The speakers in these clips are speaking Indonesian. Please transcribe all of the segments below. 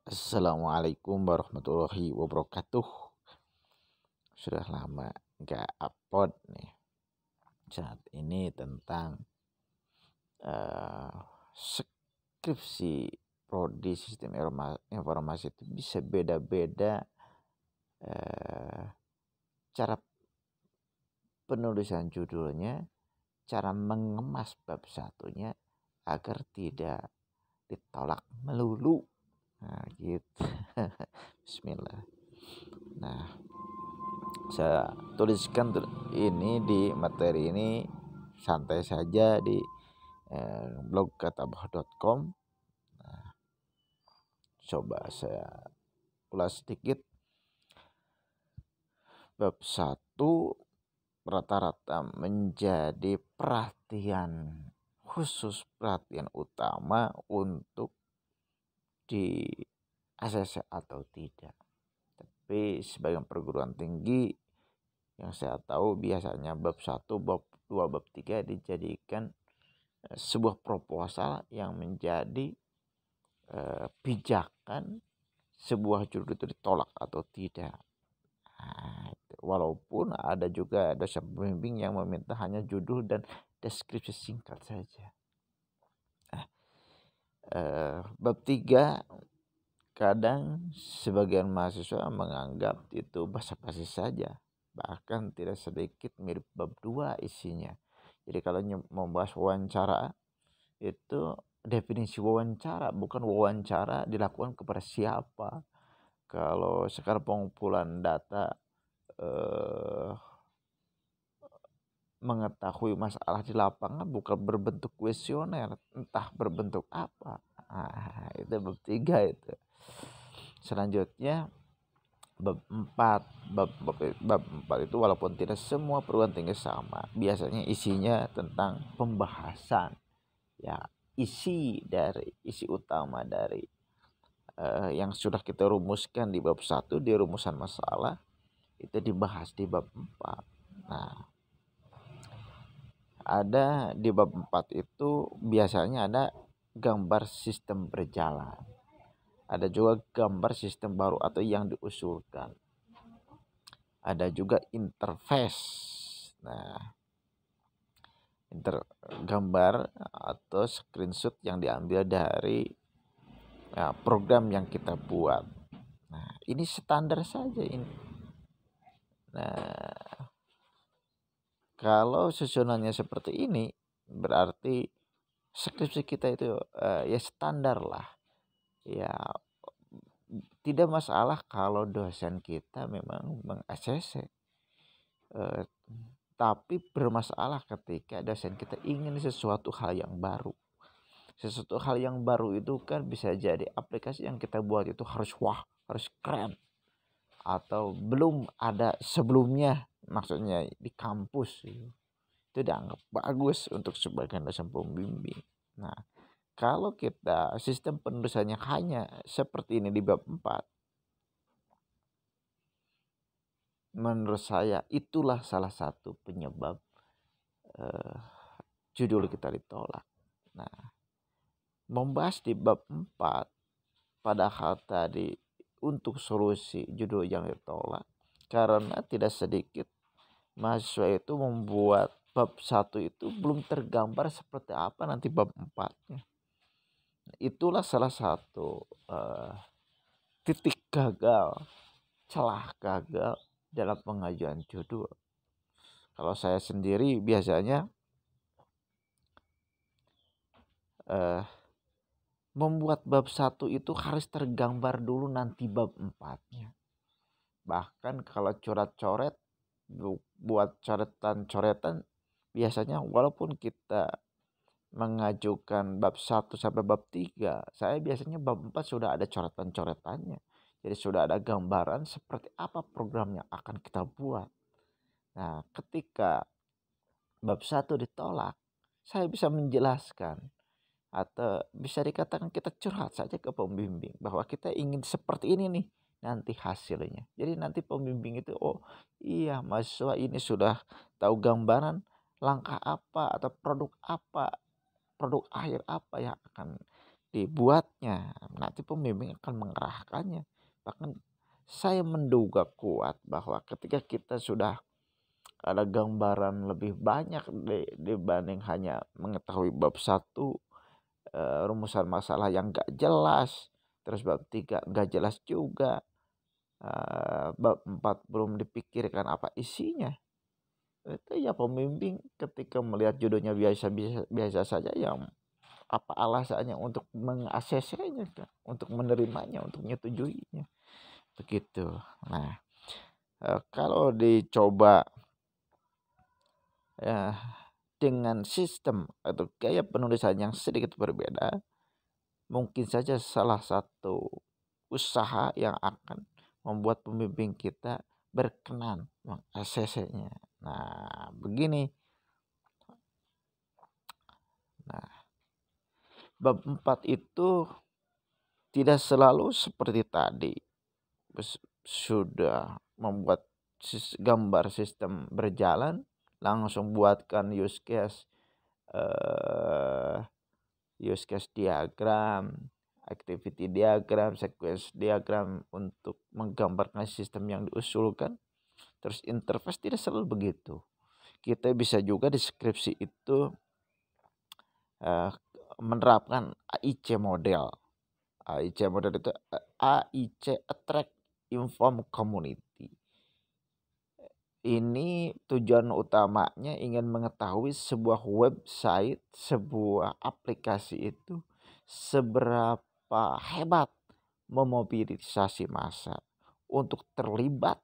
Assalamualaikum warahmatullahi wabarakatuh. Sudah lama nggak upload nih. Saat ini tentang skripsi prodi sistem informasi itu bisa beda-beda cara penulisan judulnya, cara mengemas bab satunya agar tidak ditolak melulu. Nah, gitu. Bismillah. Nah, saya tuliskan ini di materi ini santai saja di blog katabah.com. Nah, coba saya ulas sedikit. Bab 1 rata-rata menjadi perhatian utama untuk di ACC atau tidak. Tapi sebagian perguruan tinggi yang saya tahu biasanya bab 1, bab 2, bab 3 dijadikan sebuah proposal yang menjadi pijakan sebuah judul itu ditolak atau tidak. Nah, walaupun ada juga dosen pembimbing yang meminta hanya judul dan deskripsi singkat saja. Bab 3 kadang sebagian mahasiswa menganggap itu basa-basi saja, bahkan tidak sedikit mirip bab 2 isinya. Jadi kalau membahas wawancara, itu definisi wawancara, bukan wawancara dilakukan kepada siapa. Kalau sekarang pengumpulan data mengetahui masalah di lapangan bukan berbentuk kuesioner, entah berbentuk apa. Nah, itu bab 3 itu. Selanjutnya bab 4. Bab 4 itu walaupun tidak semua perguruan tinggi sama, biasanya isinya tentang pembahasan ya, isi utama dari yang sudah kita rumuskan di bab 1 di rumusan masalah itu dibahas di bab 4. Nah, ada di bab 4 itu biasanya ada gambar sistem berjalan. Ada juga gambar sistem baru atau yang diusulkan. Ada juga interface. Nah, gambar atau screenshot yang diambil dari program yang kita buat. Nah, ini standar saja ini. Nah, kalau susunannya seperti ini berarti skripsi kita itu ya standar lah. Ya tidak masalah kalau dosen kita memang meng-ACC. Tapi bermasalah ketika dosen kita ingin sesuatu hal yang baru. Sesuatu hal yang baru itu kan bisa jadi aplikasi yang kita buat itu harus harus keren. Atau belum ada sebelumnya, maksudnya di kampus itu dianggap bagus untuk sebagian dosen pembimbing. Nah, kalau kita sistem penulisannya hanya seperti ini di bab 4, menurut saya itulah salah satu penyebab judul kita ditolak. Nah, membahas di bab 4 padahal tadi untuk solusi judul yang ditolak karena tidak sedikit mahasiswa itu membuat bab 1 itu belum tergambar seperti apa nanti bab 4-nya. Itulah salah satu titik gagal, celah gagal dalam pengajuan judul. Kalau saya sendiri biasanya membuat bab 1 itu harus tergambar dulu nanti bab 4-nya. Bahkan kalau coret-coret, buat coretan-coretan, biasanya walaupun kita mengajukan bab 1 sampai bab 3, saya biasanya bab 4 sudah ada coretan-coretannya. Jadi sudah ada gambaran seperti apa program yang akan kita buat. Nah, ketika bab 1 ditolak, saya bisa menjelaskan atau bisa dikatakan kita curhat saja ke pembimbing bahwa kita ingin seperti ini nih nanti hasilnya. Jadi nanti pembimbing itu, oh iya mahasiswa ini sudah tahu gambaran langkah apa atau produk akhir apa yang akan dibuatnya. nanti pembimbing akan mengarahkannya. Bahkan saya menduga kuat bahwa ketika kita sudah ada gambaran lebih banyak dibanding hanya mengetahui bab 1, rumusan masalah yang gak jelas, terus bab 3 gak jelas juga, bab 4 belum dipikirkan apa isinya. Itu ya pembimbing ketika melihat judulnya biasa saja, yang apa alasannya untuk meng-ACC-nya, untuk menerimanya, untuk menyetujuinya, begitu. Nah, kalau dicoba ya dengan sistem atau gaya penulisan yang sedikit berbeda, mungkin saja salah satu usaha yang akan membuat pembimbing kita berkenan meng-ACC-nya. Nah, begini. Nah, bab 4 itu tidak selalu seperti tadi. Sudah membuat gambar sistem berjalan, langsung buatkan use case diagram, activity diagram, sequence diagram untuk menggambarkan sistem yang diusulkan. Terus interface tidak selalu begitu. Kita bisa juga di skripsi itu menerapkan AIC model. AIC model itu AIC, Attract, Inform, Community. Ini tujuan utamanya ingin mengetahui sebuah website, sebuah aplikasi itu seberapa hebat memobilisasi massa untuk terlibat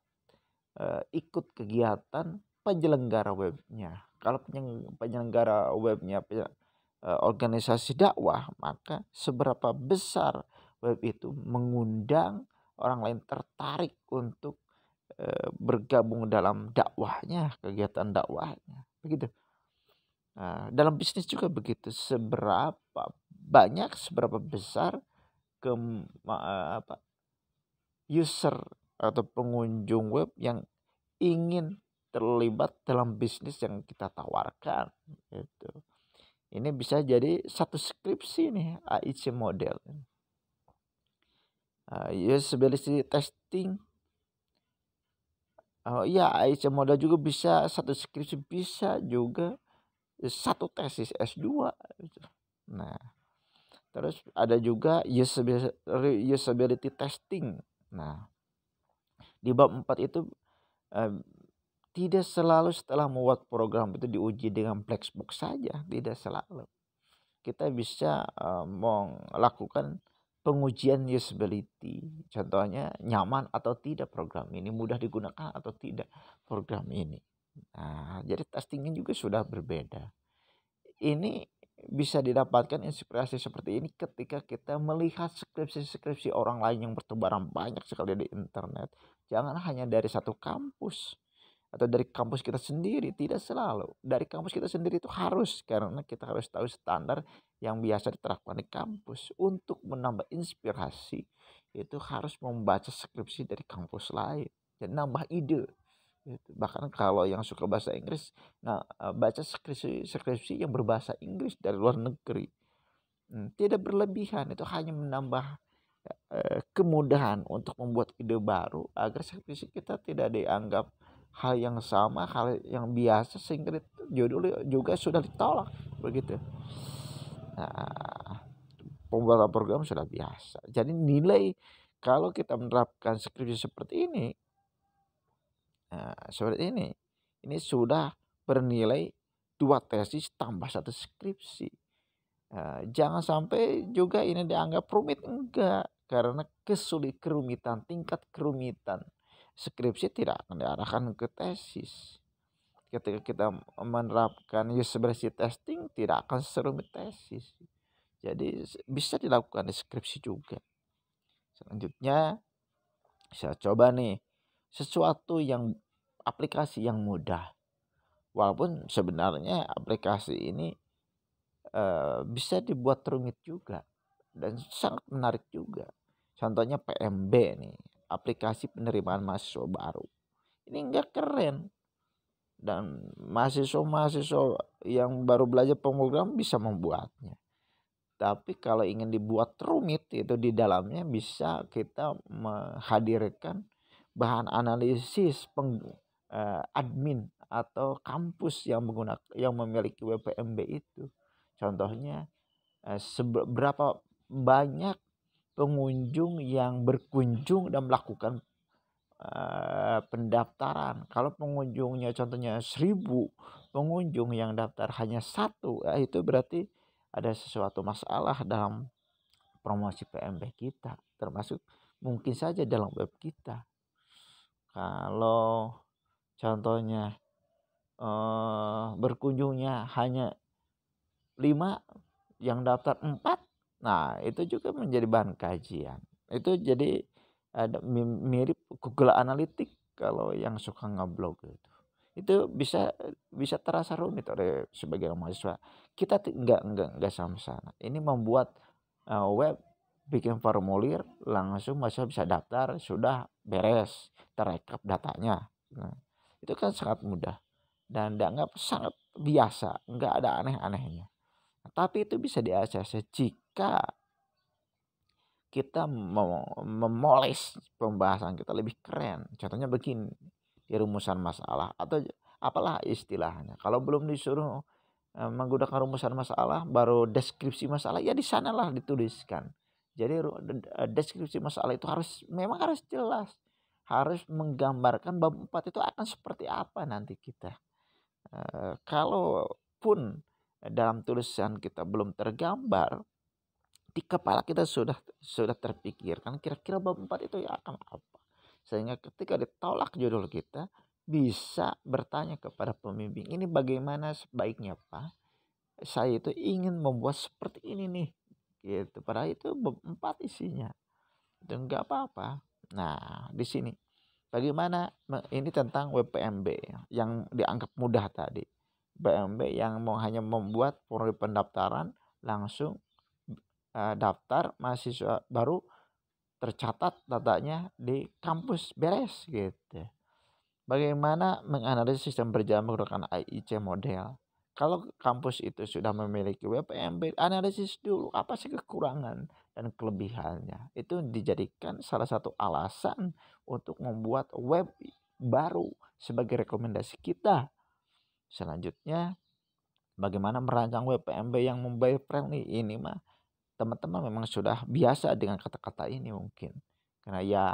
ikut kegiatan penyelenggara webnya. Kalau penyelenggara webnya organisasi dakwah, maka seberapa besar web itu mengundang orang lain tertarik untuk bergabung dalam dakwahnya, kegiatan dakwahnya, begitu. Dalam bisnis juga begitu, seberapa banyak, seberapa besar user atau pengunjung web yang ingin terlibat dalam bisnis yang kita tawarkan, gitu. Ini bisa jadi satu skripsi nih, AIC model. Usability testing. AIC model juga bisa satu skripsi, bisa juga satu tesis S2. Nah, terus ada juga usability testing. Nah, di bab 4 itu tidak selalu setelah membuat program itu diuji dengan black box saja, tidak selalu. Kita bisa melakukan pengujian usability. Contohnya nyaman atau tidak program ini, mudah digunakan atau tidak program ini. Nah, jadi testingnya juga sudah berbeda. Ini bisa didapatkan inspirasi seperti ini ketika kita melihat skripsi-skripsi orang lain yang bertebaran banyak sekali di internet. Jangan hanya dari satu kampus atau dari kampus kita sendiri, tidak selalu. Dari kampus kita sendiri itu harus, karena kita harus tahu standar yang biasa diterapkan di kampus. Untuk menambah inspirasi, itu harus membaca skripsi dari kampus lain dan nambah ide. Bahkan kalau yang suka bahasa Inggris, baca skripsi yang berbahasa Inggris dari luar negeri. Tidak berlebihan, itu hanya menambah kemudahan untuk membuat ide baru agar skripsi kita tidak dianggap hal yang sama, hal yang biasa, sehingga judulnya juga sudah ditolak, begitu. Nah, pembuatan program sudah biasa. Jadi nilai kalau kita menerapkan skripsi seperti ini, ini sudah bernilai 2 tesis tambah 1 skripsi. Jangan sampai juga ini dianggap rumit, enggak, karena tingkat kerumitan skripsi tidak akan diarahkan ke tesis. Ketika kita menerapkan usability testing, tidak akan serumit tesis. Jadi bisa dilakukan di skripsi juga. Selanjutnya saya coba nih sesuatu yang aplikasi yang mudah. Walaupun sebenarnya aplikasi ini bisa dibuat rumit juga dan sangat menarik juga. Contohnya PMB nih, aplikasi penerimaan mahasiswa baru. Ini enggak keren. Dan mahasiswa yang baru belajar pemrogram bisa membuatnya. Tapi kalau ingin dibuat rumit itu di dalamnya bisa kita menghadirkan bahan analisis admin atau kampus yang memiliki WPMB itu. Contohnya seberapa banyak pengunjung yang berkunjung dan melakukan pendaftaran. Kalau pengunjungnya contohnya 1.000 pengunjung yang daftar hanya 1, itu berarti ada sesuatu masalah dalam promosi PMB kita, termasuk mungkin saja dalam web kita. Kalau contohnya berkunjungnya hanya 5 yang daftar 4, nah itu juga menjadi bahan kajian. Itu jadi ada mirip Google Analytics kalau yang suka ngeblog itu. Itu bisa terasa rumit oleh sebagian mahasiswa. Kita enggak sama sana. Ini membuat web, bikin formulir, langsung mahasiswa bisa daftar, sudah beres, terekap datanya. Nah, itu kan sangat mudah dan dianggap sangat biasa, enggak ada aneh-anehnya. Tapi itu bisa diakses jika kita memoles pembahasan kita lebih keren. Contohnya begini, di rumusan masalah atau apalah istilahnya. Kalau belum disuruh menggunakan rumusan masalah, baru deskripsi masalah, ya di sanalah dituliskan. Jadi deskripsi masalah itu memang harus jelas. Harus menggambarkan bab 4 itu akan seperti apa nanti kita. Kalaupun dalam tulisan kita belum tergambar, di kepala kita sudah terpikirkan kira-kira bab 4 itu ya akan apa. Sehingga ketika ditolak judul kita, bisa bertanya kepada pembimbing, ini bagaimana sebaiknya Pak? Saya itu ingin membuat seperti ini nih. Gitu. Padahal itu bab 4 isinya. Itu enggak apa-apa. Nah, di sini bagaimana ini tentang WPMB yang dianggap mudah tadi. WPMB yang hanya membuat formulir pendaftaran, langsung daftar, mahasiswa baru tercatat datanya di kampus, beres gitu. Bagaimana menganalisis sistem berjalan menggunakan AIC model. Kalau kampus itu sudah memiliki WPMB, analisis dulu apa sih kekurangan dan kelebihannya. Itu dijadikan salah satu alasan untuk membuat web baru sebagai rekomendasi kita. Selanjutnya, bagaimana merancang WPMB yang mobile friendly. Ini mah teman-teman memang sudah biasa dengan kata-kata ini mungkin. Karena ya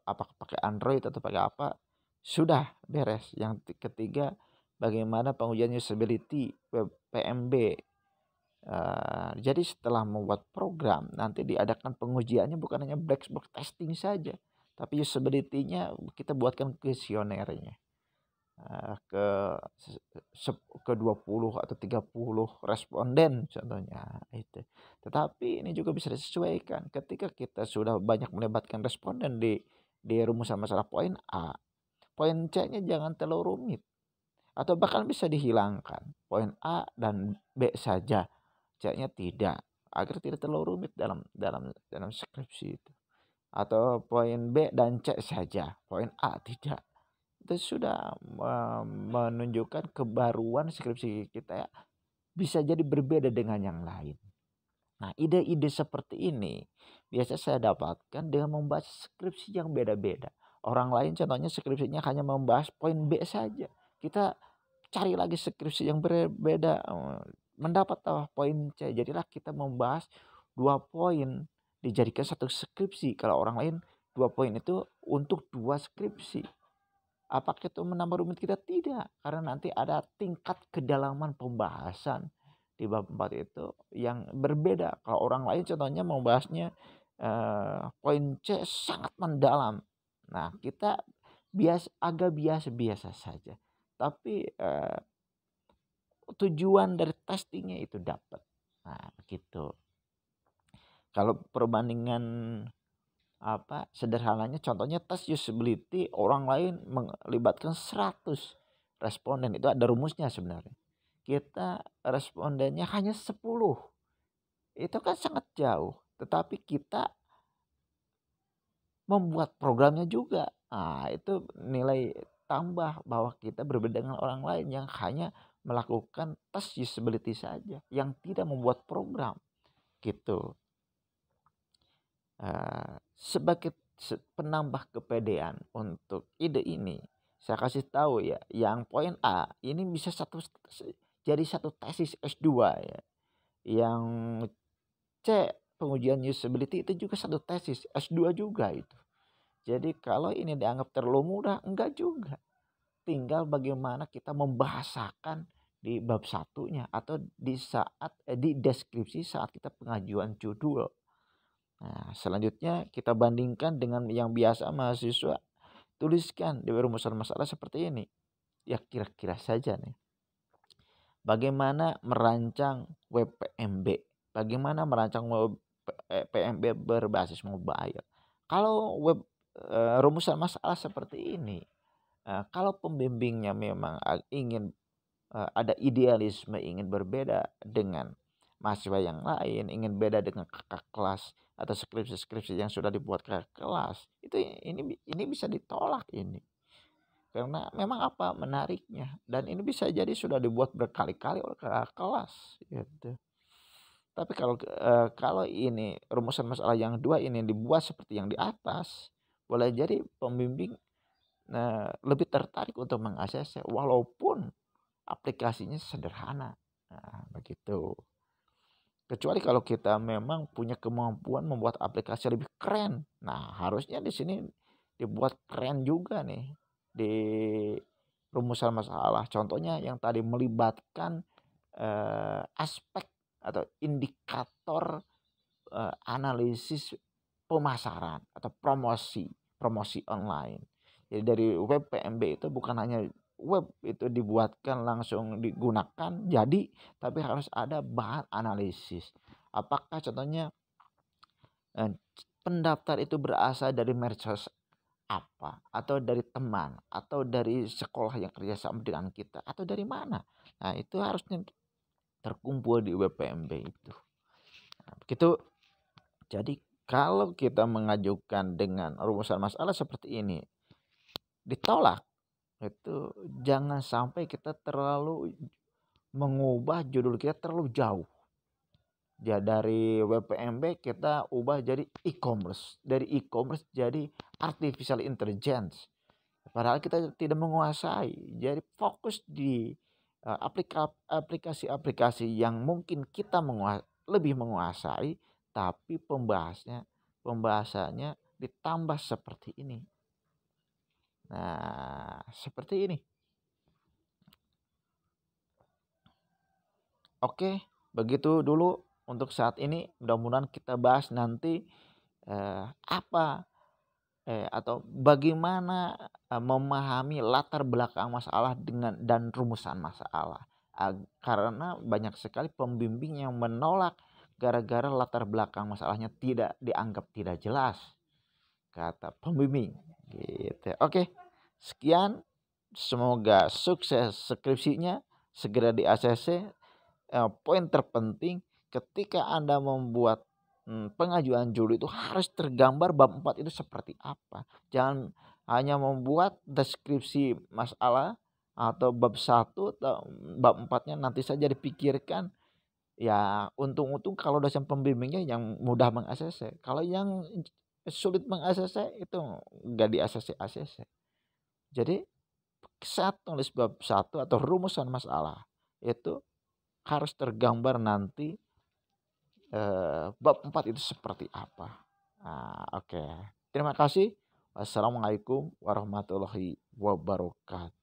apakah pakai Android atau pakai apa, sudah beres. Yang ketiga, bagaimana pengujian usability PMB. Jadi setelah membuat program, nanti diadakan pengujiannya bukan hanya black box testing saja, tapi usability-nya kita buatkan kuesionernya. Ke ke 20 atau 30 responden contohnya itu. Tetapi ini juga bisa disesuaikan ketika kita sudah banyak melibatkan responden di rumusan masalah poin A. Poin C-nya jangan terlalu rumit atau bahkan bisa dihilangkan. Poin A dan B saja, C-nya tidak, agar tidak terlalu rumit dalam skripsi itu. Atau poin B dan C saja, poin A tidak. Itu sudah menunjukkan kebaruan skripsi kita ya, bisa jadi berbeda dengan yang lain. Nah, ide-ide seperti ini biasa saya dapatkan dengan membahas skripsi yang beda-beda. Orang lain contohnya skripsinya hanya membahas poin B saja. Kita cari lagi skripsi yang berbeda, mendapat poin C. Jadilah kita membahas 2 poin dijadikan satu skripsi. Kalau orang lain 2 poin itu untuk 2 skripsi. Apakah itu menambah rumit kita? Tidak, karena nanti ada tingkat kedalaman pembahasan di bab 4 itu yang berbeda. Kalau orang lain contohnya membahasnya poin C sangat mendalam. Nah, kita agak biasa-biasa saja. Tapi tujuan dari testingnya itu dapat. Nah, begitu. Kalau perbandingan sederhananya contohnya tes usability, orang lain melibatkan 100 responden, itu ada rumusnya sebenarnya. Kita respondennya hanya 10. Itu kan sangat jauh, tetapi kita membuat programnya juga. Nah, itu nilai tambah bahwa kita berbeda dengan orang lain yang hanya melakukan tes usability saja, yang tidak membuat program. gitu. Sebagai penambah kepedean untuk ide ini, saya kasih tahu ya, yang poin A ini bisa jadi satu tesis S2 ya. Yang C, pengujian usability itu juga satu tesis S2 juga itu. Jadi kalau ini dianggap terlalu mudah, enggak juga. Tinggal bagaimana kita membahasakan di bab satunya atau di deskripsi saat kita pengajuan judul. Nah, selanjutnya kita bandingkan dengan yang biasa mahasiswa tuliskan di rumusan masalah seperti ini. Ya kira-kira saja nih. Bagaimana merancang web PMB? Bagaimana merancang web PMB berbasis mobile? Kalau rumusan masalah seperti ini, kalau pembimbingnya memang ingin ada idealisme, ingin berbeda dengan mahasiswa yang lain, ingin beda dengan kakak kelas atau skripsi-skripsi yang sudah dibuat kakak kelas, itu ini bisa ditolak ini. Karena memang apa menariknya, dan ini bisa jadi sudah dibuat berkali-kali oleh kakak kelas gitu. Tapi kalau ini rumusan masalah yang dua ini dibuat seperti yang di atas, boleh jadi pembimbing lebih tertarik untuk mengakses walaupun aplikasinya sederhana. Nah, begitu. Kecuali kalau kita memang punya kemampuan membuat aplikasi lebih keren. Nah, harusnya di sini dibuat keren juga nih di rumusan masalah. Contohnya yang tadi melibatkan aspek atau indikator analisis pemasaran atau promosi online. Jadi dari web PMB itu bukan hanya web itu dibuatkan langsung digunakan jadi, tapi harus ada bahan analisis. Apakah contohnya pendaftar itu berasal dari medsos apa, atau dari teman, atau dari sekolah yang kerjasama dengan kita, atau dari mana? Nah, itu harusnya terkumpul di web PMB itu. Nah, begitu. Jadi kalau kita mengajukan dengan rumusan masalah seperti ini ditolak, itu jangan sampai kita terlalu mengubah judul kita terlalu jauh. Ya dari WPMB kita ubah jadi e-commerce, dari e-commerce jadi artificial intelligence. Padahal kita tidak menguasai. Jadi fokus di aplikasi-aplikasi yang mungkin kita lebih menguasai, tapi pembahasannya ditambah seperti ini. Nah, seperti ini. Oke, begitu dulu untuk saat ini. Mudah-mudahan kita bahas nanti atau bagaimana memahami latar belakang masalah dan rumusan masalah. Karena banyak sekali pembimbing yang menolak gara-gara latar belakang masalahnya dianggap tidak jelas, kata pembimbing gitu. Oke, sekian, semoga sukses skripsinya, segera di ACC. Poin terpenting ketika Anda membuat pengajuan judul itu harus tergambar bab 4 itu seperti apa. Jangan hanya membuat deskripsi masalah atau bab 1 atau bab 4-nya nanti saja dipikirkan. Ya untung-untung kalau dosen pembimbingnya yang mudah meng-ACC. Kalau yang sulit meng-ACC itu enggak di-ACC. Jadi saat tulis bab 1 atau rumusan masalah itu harus tergambar nanti bab 4 itu seperti apa. Nah, oke. Terima kasih. Wassalamualaikum warahmatullahi wabarakatuh.